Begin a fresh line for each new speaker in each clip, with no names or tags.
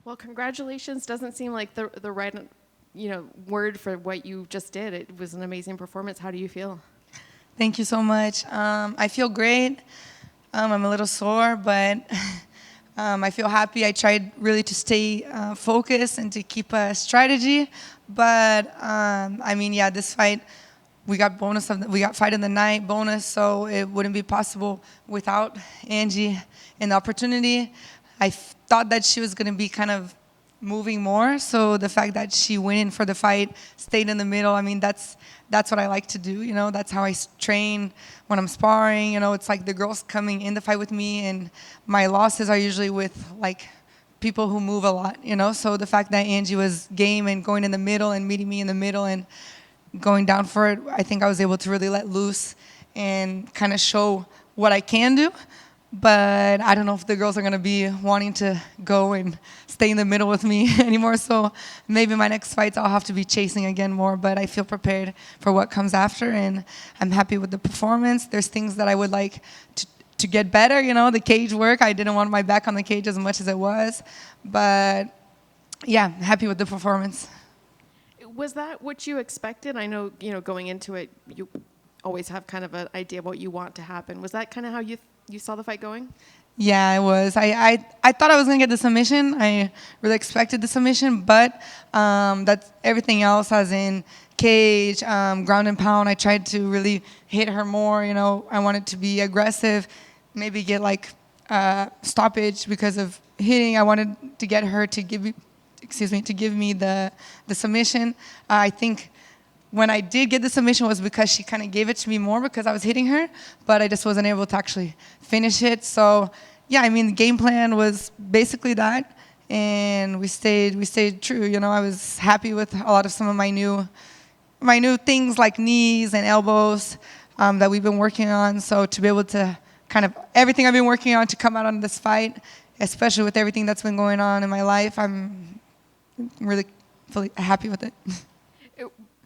Well, congratulations doesn't seem like the right, word for what you just did. It was an amazing performance. How do you feel?
Thank you so much. I feel great. I'm a little sore, but I feel happy. I tried really to stay focused and to keep a strategy. But this fight, we got we got fight of the night bonus, so it wouldn't be possible without Angie and the opportunity. Thought that she was going to be kind of moving more. So the fact that she went in for the fight, stayed in the middle, that's what I like to do. That's how I train when I'm sparring. It's like the girls coming in the fight with me, and my losses are usually with like people who move a lot. So the fact that Angie was game and going in the middle and meeting me in the middle and going down for it, I think I was able to really let loose and kind of show what I can do. But I don't know if the girls are going to be wanting to go and stay in the middle with me anymore. So maybe my next fights I'll have to be chasing again more. But I feel prepared for what comes after, and I'm happy with the performance. There's things that I would like to get better. The cage work. I didn't want my back on the cage as much as it was. But yeah, happy with the performance.
Was that what you expected? I know, going into it, you always have kind of an idea of what you want to happen. Was that kind of how you saw the fight going?
Yeah, it was. I thought I was going to get the submission. I really expected the submission, but that's everything else, as in cage, ground and pound. I tried to really hit her more. I wanted to be aggressive, maybe get like stoppage because of hitting. I wanted to get her to give me the submission. I think when I did get the submission was because she kind of gave it to me more because I was hitting her, but I just wasn't able to actually finish it. So, yeah, the game plan was basically that, and we stayed true. I was happy with a lot of some of my new things like knees and elbows that we've been working on. So to be able to kind of everything I've been working on to come out on this fight, especially with everything that's been going on in my life, I'm really happy with it.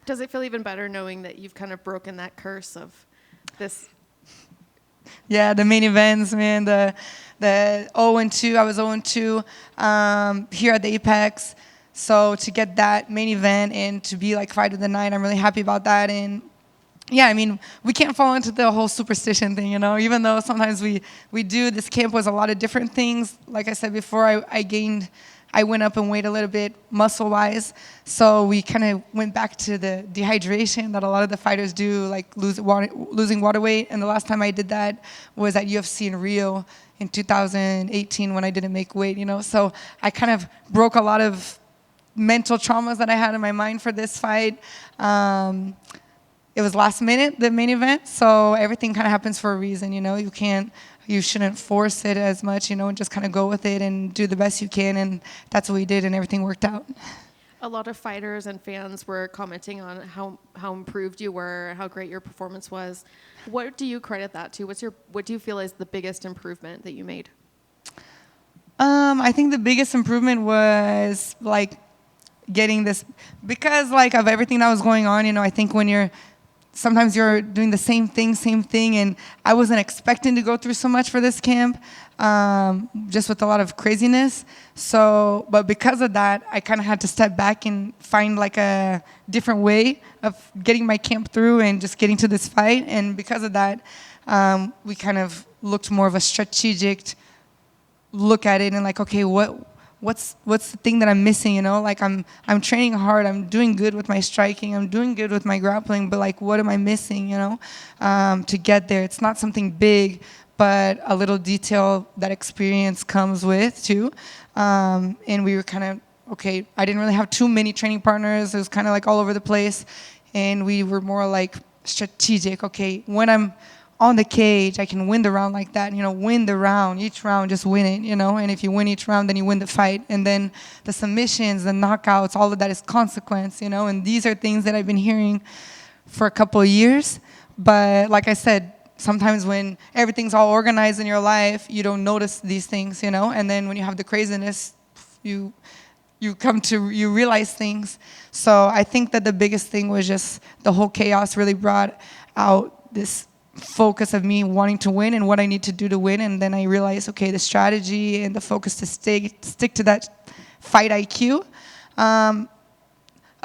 Does it feel even better knowing that you've kind of broken that curse of this?
Yeah, the main events, man. The 0-2, I was 0-2 here at the Apex. So to get that main event and to be like fight of the night, I'm really happy about that. And yeah, we can't fall into the whole superstition thing, even though sometimes we do. This camp was a lot of different things. Like I said before, I went up in weight a little bit muscle-wise, so we kind of went back to the dehydration that a lot of the fighters do, like losing water weight. And the last time I did that was at UFC in Rio in 2018 when I didn't make weight, So I kind of broke a lot of mental traumas that I had in my mind for this fight. It was last minute, the main event, so everything kind of happens for a reason, You shouldn't force it as much, and just kind of go with it and do the best you can, and that's what we did, and everything worked out.
A lot of fighters and fans were commenting on how improved you were, how great your performance was. What do you credit that to? What do you feel is the biggest improvement that you made?
I think the biggest improvement was like getting this, because like of everything that was going on, I think when sometimes you're doing the same thing, and I wasn't expecting to go through so much for this camp, just with a lot of craziness. So, but because of that, I kind of had to step back and find like a different way of getting my camp through and just getting to this fight. And because of that, we kind of looked more of a strategic look at it and like, okay, what's the thing that I'm missing, Like I'm training hard, I'm doing good with my striking, I'm doing good with my grappling, but like what am I missing, to get there? It's not something big, but a little detail that experience comes with too. And we were kind of, okay, I didn't really have too many training partners. It was kind of like all over the place. And we were more like strategic. Okay, when I'm on the cage, I can win the round like that, win the round, each round, just win it, and if you win each round, then you win the fight. And then the submissions, the knockouts, all of that is consequence, and these are things that I've been hearing for a couple of years. But like I said, sometimes when everything's all organized in your life, you don't notice these things, and then when you have the craziness, you realize things. So I think that the biggest thing was just the whole chaos really brought out this focus of me wanting to win and what I need to do to win. And then I realized, okay, the strategy and the focus to stick to that fight IQ.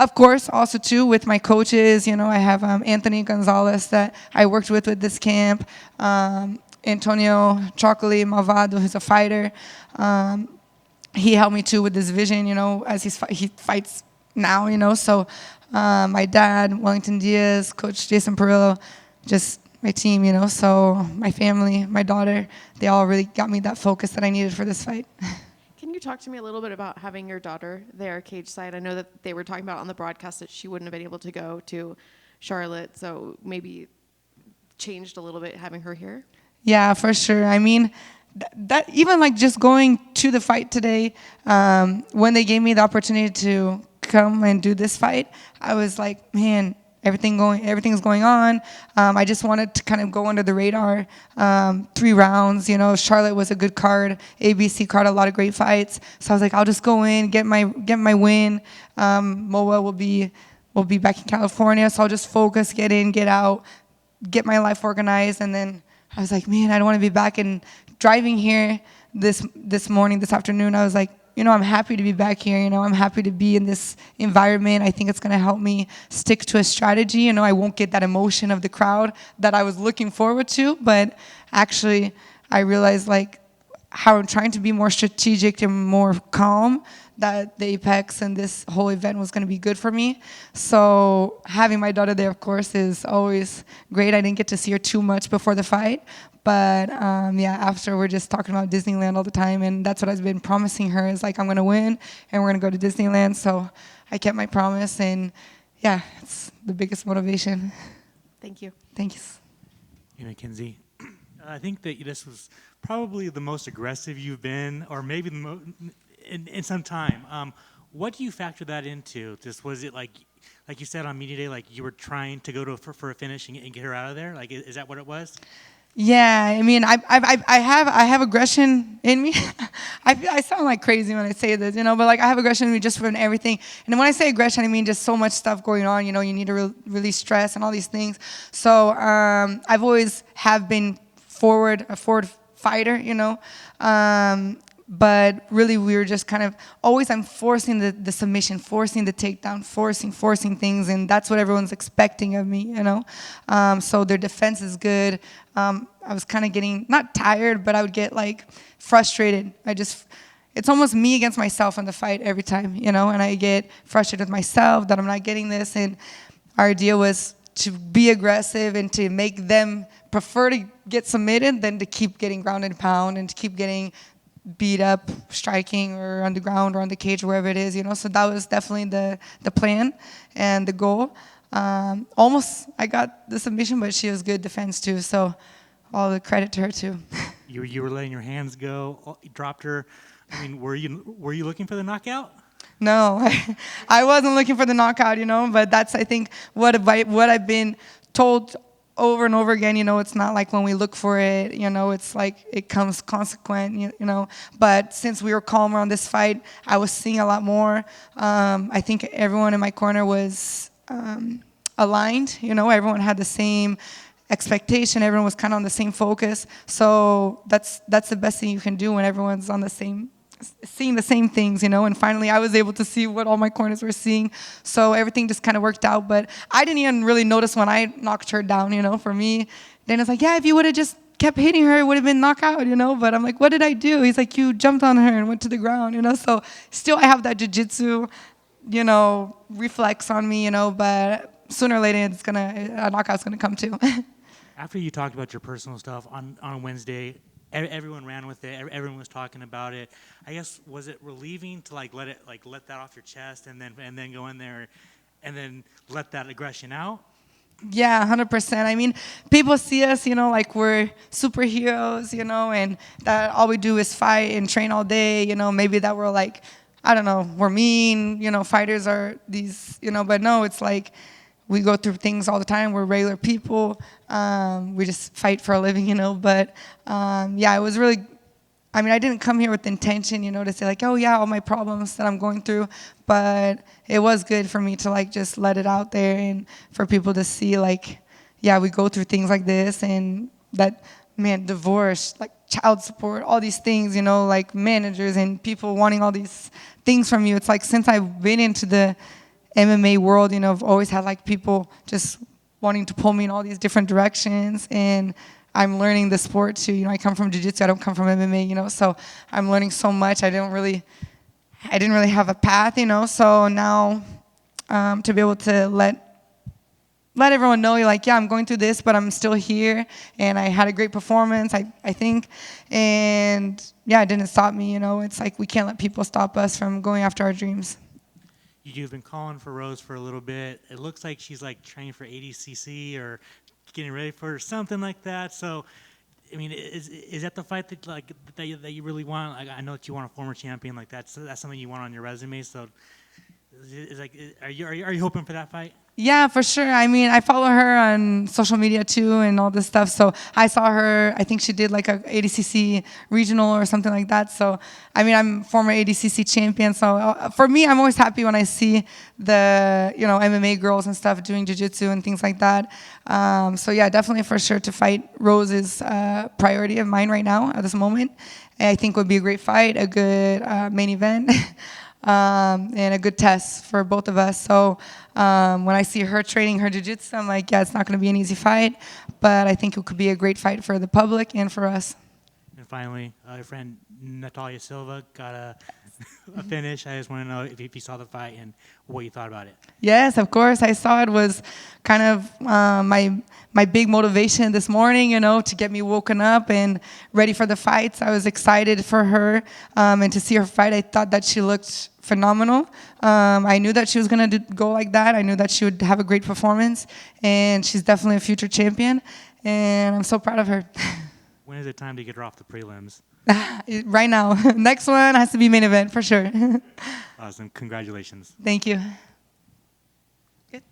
Of course, also too with my coaches, I have Anthony Gonzalez that I worked with this camp, Antonio Chocolate Malvado, who's a fighter. He helped me too with this vision, as he fights now, So my dad, Wellington Diaz, Coach Jason Perillo, just my team, So my family, my daughter, they all really got me that focus that I needed for this fight.
Can you talk to me a little bit about having your daughter there cage side? I know that they were talking about on the broadcast that she wouldn't have been able to go to Charlotte, so maybe changed a little bit having her here.
Yeah, for sure. I mean, that even like just going to the fight today, when they gave me the opportunity to come and do this fight, I was like, man, everything's going on. I just wanted to kind of go under the radar. 3 rounds, Charlotte was a good card. ABC card, a lot of great fights. So I was like, I'll just go in, get my win. Moa will be back in California, so I'll just focus, get in, get out, get my life organized. And then I was like, man, I don't want to be back. And driving here this afternoon, I was like, I'm happy to be back here. I'm happy to be in this environment. I think it's going to help me stick to a strategy. I won't get that emotion of the crowd that I was looking forward to. But actually, I realized like how I'm trying to be more strategic and more calm, that the Apex and this whole event was going to be good for me. So having my daughter there, of course, is always great. I didn't get to see her too much before the fight. But after we're just talking about Disneyland all the time, and that's what I've been promising her is like I'm gonna win and we're gonna go to Disneyland. So I kept my promise, and yeah, it's the biggest motivation.
Thank you.
Thanks.
Hey, Mackenzie. I think that this was probably the most aggressive you've been, or maybe in some time. What do you factor that into? Was it like you said on media day, like you were trying to go for a finish and get her out of there? Like, is that what it was?
Yeah, I mean, I have aggression in me. I sound like crazy when I say this, but like I have aggression in me just from everything. And when I say aggression, I mean just so much stuff going on. You need to release stress and all these things. So I've always have been a forward fighter, but really we were just kind of always I'm forcing the submission, forcing the takedown, forcing things, and that's what everyone's expecting of me, So their defense is good. I was kind of getting not tired, but I would get like frustrated. It's almost me against myself in the fight every time, and I get frustrated with myself that I'm not getting this. And our idea was to be aggressive and to make them prefer to get submitted than to keep getting ground and pound and to keep getting beat up, striking, or on the ground or on the cage, or wherever it is, So that was definitely the plan and the goal. Almost I got the submission, but she was good defense too. So all the credit to her too.
You were letting your hands go. You dropped her. I mean, were you looking for the knockout?
No, I wasn't looking for the knockout, But that's I think what I've been told over and over again, it's not like when we look for it, it's like it comes consequent, But since we were calmer on this fight, I was seeing a lot more. I think everyone in my corner was aligned, everyone had the same expectation, everyone was kind of on the same focus. So that's the best thing you can do when everyone's on seeing the same things, and finally I was able to see what all my corners were seeing. So everything just kind of worked out, but I didn't even really notice when I knocked her down, for me. Dana's like, yeah, if you would have just kept hitting her, it would have been knockout, but I'm like, what did I do? He's like, you jumped on her and went to the ground, So still I have that jiu-jitsu, reflex on me, but sooner or later a knockout's gonna come too.
After you talked about your personal stuff on Wednesday, everyone ran with it. Everyone was talking about it. I guess, was it relieving to let that off your chest and then go in there and then let that aggression out?
Yeah, 100%. I mean, people see us, like we're superheroes, and that all we do is fight and train all day. Maybe that we're like, I don't know, we're mean. Fighters are these, but no, it's like we go through things all the time. We're regular people. We just fight for a living, But it was really, I didn't come here with the intention, to say like, oh yeah, all my problems that I'm going through. But it was good for me to just let it out there and for people to see we go through things like this, and that, man, divorce, child support, all these things, you know, like managers and people wanting all these things from you. It's like since I've been into the MMA world, you know, I've always had like people just wanting to pull me in all these different directions, and I'm learning the sport too. You know, I come from jiu-jitsu, I don't come from MMA, you know, so I'm learning so much. I didn't really have a path, you know, so now to be able to let everyone know, you're like, yeah, I'm going through this, but I'm still here, and I had a great performance, I think, and yeah, it didn't stop me, you know. It's like we can't let people stop us from going after our dreams.
You've been calling for Rose for a little bit. It looks like she's like training for ADCC or getting ready for something like that. So, I mean, is that the fight that you really want? Like, I know that you want a former champion like that. So that's something you want on your resume. So, are you hoping for that fight?
Yeah, for sure. I mean, I follow her on social media too and all this stuff. So I saw her, I think she did like a ADCC regional or something like that. So, I mean, I'm former ADCC champion. So for me, I'm always happy when I see the, you know, MMA girls and stuff doing jiu-jitsu and things like that. So yeah, definitely for sure to fight Rose is a priority of mine right now at this moment. And I think it would be a great fight, a good main event. And a good test for both of us. So when I see her training her jiu-jitsu, I'm like, yeah, it's not going to be an easy fight, but I think it could be a great fight for the public and for us.
And finally, your friend Natalia Silva got a finish. I just want to know if you saw the fight and what you thought about it.
Yes, of course. I saw it. Was kind of my big motivation this morning, you know, to get me woken up and ready for the fights. I was excited for her and to see her fight. I thought that she looked phenomenal. I knew that she was going to go like that. I knew that she would have a great performance, and she's definitely a future champion, and I'm so proud of her.
When is it time to get her off the prelims?
Right now. Next one has to be main event for sure.
Awesome. Congratulations.
Thank you. Good.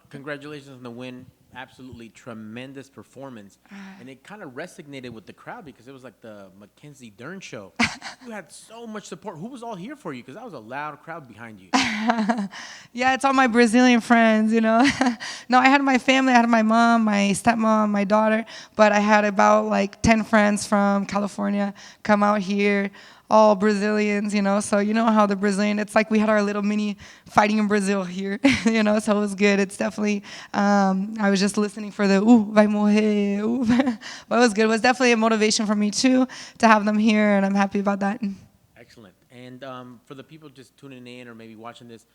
Congratulations on the win. Absolutely tremendous performance. And it kind of resonated with the crowd because it was like the Mackenzie Dern show. You had so much support. Who was all here for you? Because that was a loud crowd behind you.
Yeah, it's all my Brazilian friends, you know. No, I had my family. I had my mom, my stepmom, my daughter. But I had about like 10 friends from California come out here. All Brazilians, you know, so you know how the Brazilian, it's like we had our little mini fighting in Brazil here, you know, so it was good. It's definitely, I was just listening for the, vai morrer, but it was good. It was definitely a motivation for me too, to have them here, and I'm happy about that.
Excellent. And for the people just tuning in or maybe watching this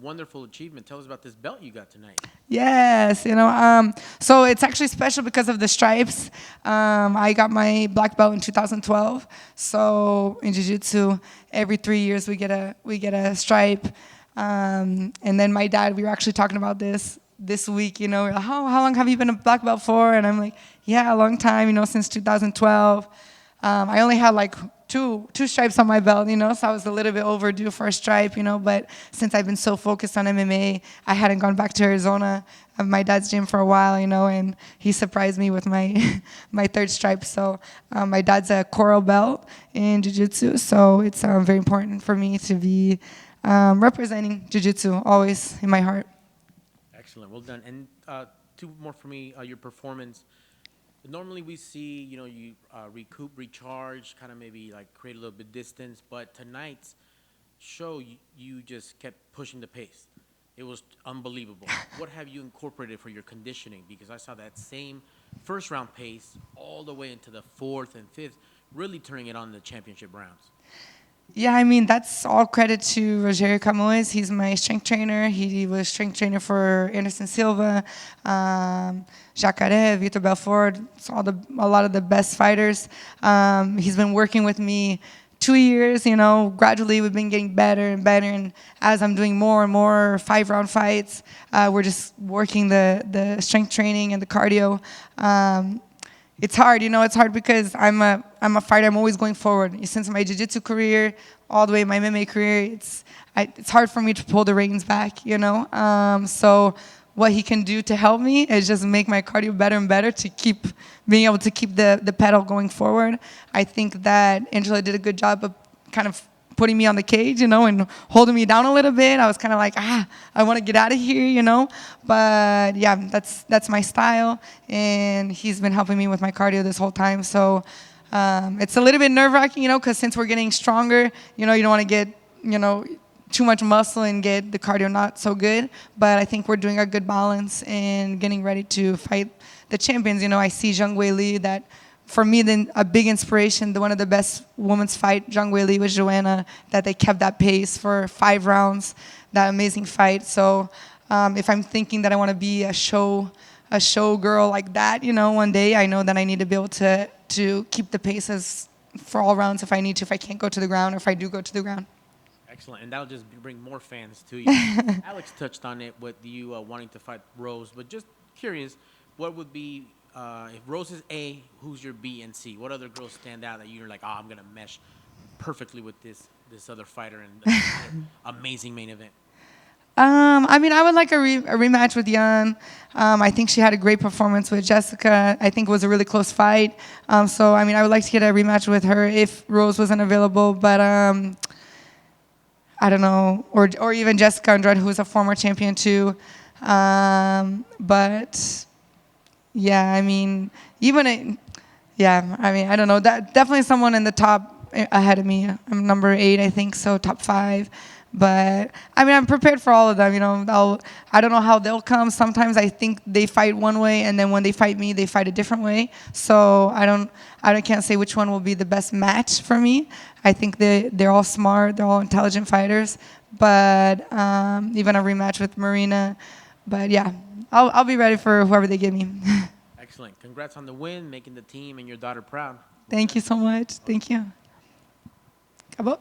wonderful achievement, tell us about this belt you got tonight.
Yes, you know, so it's actually special because of the stripes. I got my black belt in 2012. So in jiu-jitsu, every 3 years we get a stripe. And then my dad, we were actually talking about this week, you know, we're like, how long have you been a black belt for? And I'm like, yeah, a long time, you know, since 2012. I only had like two stripes on my belt, you know, so I was a little bit overdue for a stripe, you know, but since I've been so focused on MMA, I hadn't gone back to Arizona, my dad's gym for a while, you know, and he surprised me with my my third stripe. So my dad's a coral belt in jiu-jitsu, so it's very important for me to be representing jiu-jitsu always in my heart.
Excellent. Well done. And two more for me, your performance. Normally we see, you know, you recoup, recharge, kind of maybe like create a little bit of distance, but tonight's show, you just kept pushing the pace. It was unbelievable. What have you incorporated for your conditioning? Because I saw that same first round pace all the way into the fourth and fifth, really turning it on in the championship rounds.
Yeah, I mean, that's all credit to Rogério Camões. He's my strength trainer. He was strength trainer for Anderson Silva, Jacaré, Vitor Belfort, a lot of the best fighters. He's been working with me 2 years, you know, gradually we've been getting better and better. And as I'm doing more and more 5-round fights, we're just working the strength training and the cardio. It's hard, you know, it's hard because I'm a fighter. I'm always going forward. Since my jiu-jitsu career, all the way my MMA career, it's hard for me to pull the reins back, you know. So what he can do to help me is just make my cardio better and better to keep being able to keep the pedal going forward. I think that Angela did a good job of kind of putting me on the cage, you know, and holding me down a little bit. I was kind of like, I want to get out of here, you know. But yeah, that's my style, and he's been helping me with my cardio this whole time. So It's a little bit nerve-wracking, because since we're getting stronger, you don't want to get, too much muscle and get the cardio not so good. But I think we're doing a good balance and getting ready to fight the champions. I see Zhang Weili, that for me, then a big inspiration, one of the best women's fight, Zhang Weili with Joanna, that they kept that pace for 5 rounds, that amazing fight. So if I'm thinking that I want to be a show girl like that, one day, I know that I need to be able to keep the paces for all rounds if I need to, if I can't go to the ground or if I do go to the ground.
Excellent, and that'll just bring more fans to you. Alex touched on it with you wanting to fight Rose, but just curious, what would be, if Rose is A, who's your B and C? What other girls stand out that you're like, I'm going to mesh perfectly with this other fighter and amazing main event?
I would like a rematch with Yan. I think she had a great performance with Jessica. I think it was a really close fight. So I would like to get a rematch with her if Rose wasn't available. But I don't know, or even Jessica Andrade, who's a former champion too. But yeah, I don't know. That definitely someone in the top ahead of me. I'm number 8, I think, so top 5. But I'm prepared for all of them. I don't know how they'll come. Sometimes I think they fight one way, and then when they fight me, they fight a different way. So I can't say which one will be the best match for me. I think they're all smart, they're all intelligent fighters. But even a rematch with Marina. But yeah, I'll be ready for whoever they give me.
Excellent. Congrats on the win, making the team and your daughter proud.
Thank you so much. Thank you. Acabou?